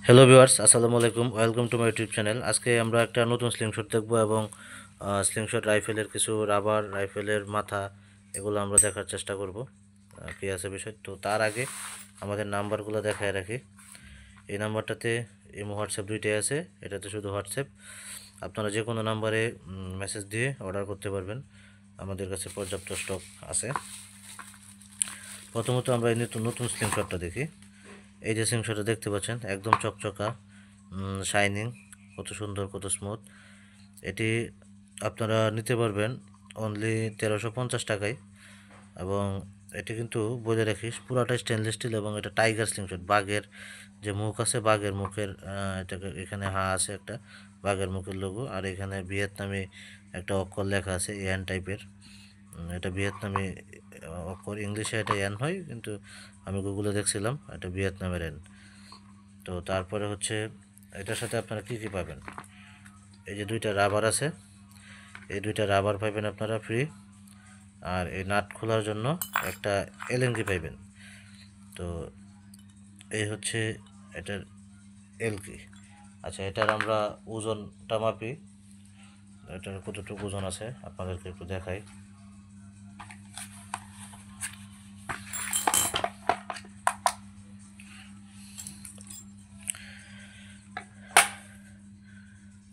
Hello viewers, আসসালামু আলাইকুম। Welcome to my YouTube channel. আজকে আমরা একটা নতুন স্লিংশট দেখব এবং স্লিংশট রাইফেলের কিছু রাবার, রাইফেলের মাথা এগুলো আমরা দেখার চেষ্টা করব কী আছে বিষয়। তো তার আগে আমাদের নাম্বারগুলো দেখায় রাখি। এই নাম্বারটাতে ইমো হোয়াটসঅ্যাপ দুইটাই আছে। এটাতে শুধু হোয়াটসঅ্যাপ, আপনারা যে কোনো নাম্বারে মেসেজ দিয়ে অর্ডার করতে পারবেন। আমাদের কাছে পর্যাপ্ত স্টক আছে। প্রথমত আমরা এই নতুন স্লিংশটটা দেখি। এই যে স্লিংশটটা দেখতে পাচ্ছেন, একদম চকচকা, শাইনিং, কত সুন্দর, কত স্মুথ। এটি আপনারা নিতে পারবেন অনলি 1350 টাকায়। এবং এটি কিন্তু বলে রাখিস পুরাটাই স্টেনলেস স্টিল এবং এটা টাইগার স্লিংশট। বাঘের যে মুখ আছে, বাঘের মুখের এটাকে এখানে আছে একটা বাঘের মুখের লোগো, আর এখানে ভিয়েতনামি একটা অক্ষর লেখা আছে, এন টাইপের। এটা ভিয়েতনামি অক্ষর, ইংলিশে এটা এন হয়, কিন্তু আমি গুগলে দেখছিলাম এটা ভিয়েতনামের এন। তো তারপরে হচ্ছে এটার সাথে আপনারা কী কী পাবেন, এই যে দুইটা রাবার আছে, এই দুইটা রাবার পাইবেন আপনারা ফ্রি। আর এই নাট খোলার জন্য একটা এলএনজি পাইবেন। তো এই হচ্ছে এটার এলকি। আচ্ছা, এটার আমরা ওজনটা মাপি, এটার কতটুকু ওজন আছে আপনাদেরকে একটু দেখাই।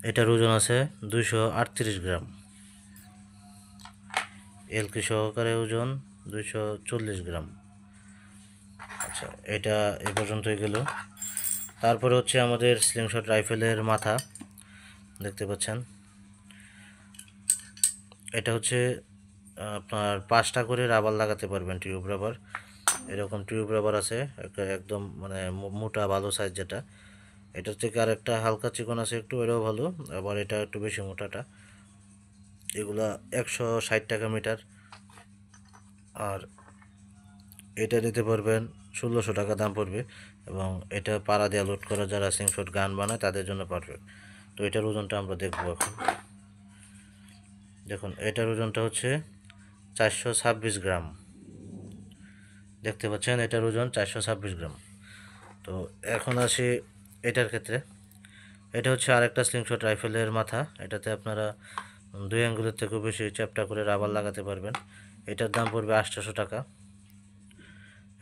এটার ওজন আছে 238 গ্রাম। এলকি সহকারে ওজন 240 গ্রাম। আচ্ছা, এটা এ পর্যন্তই গেল। তারপরে হচ্ছে আমাদের স্লিংশট রাইফেলের মাথা দেখতে পাচ্ছেন। এটা হচ্ছে আপনার 5টা করে রাবার লাগাতে পারবেন, টিউব রাবার। এরকম টিউব রাবার আছে একদম মানে মোটা ভালো সাইজ যেটা। এটার থেকে আর একটা হালকা চিকন আছে একটু, এটাও ভালো, আবার এটা একটু বেশি মোটাটা। এগুলা 160 টাকা মিটার। আর এটা দিতে পারবেন 1600 টাকা দাম পড়বে। এবং এটা পাড়া দিয়ে লোড করা যারা স্লিংশট গান বানায় তাদের জন্য পারফেক্ট। তো এটার ওজনটা আমরা দেখব এখন। দেখুন, এটার ওজনটা হচ্ছে 426 গ্রাম। দেখতে পাচ্ছেন এটার ওজন 426 গ্রাম। তো এখন আসি এটার ক্ষেত্রে। এটা হচ্ছে আরেকটা স্লিংশট রাইফেলের মাথা। এটাতে আপনারা 2 আঙ্গুলের থেকেও বেশি চ্যাপ্টা করে রাবার লাগাতে পারবেন। এটার দাম পড়বে 800 টাকা।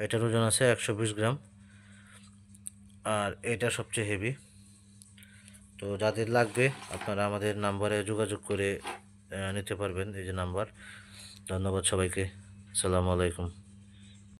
এটার ওজন আছে 120 গ্রাম। আর এটা সবচেয়ে হেভি। তো যাদের লাগবে আপনারা আমাদের নাম্বারে যোগাযোগ করে নিতে পারবেন, এই যে নাম্বার। ধন্যবাদ সবাইকে। আসসালামু আলাইকুম।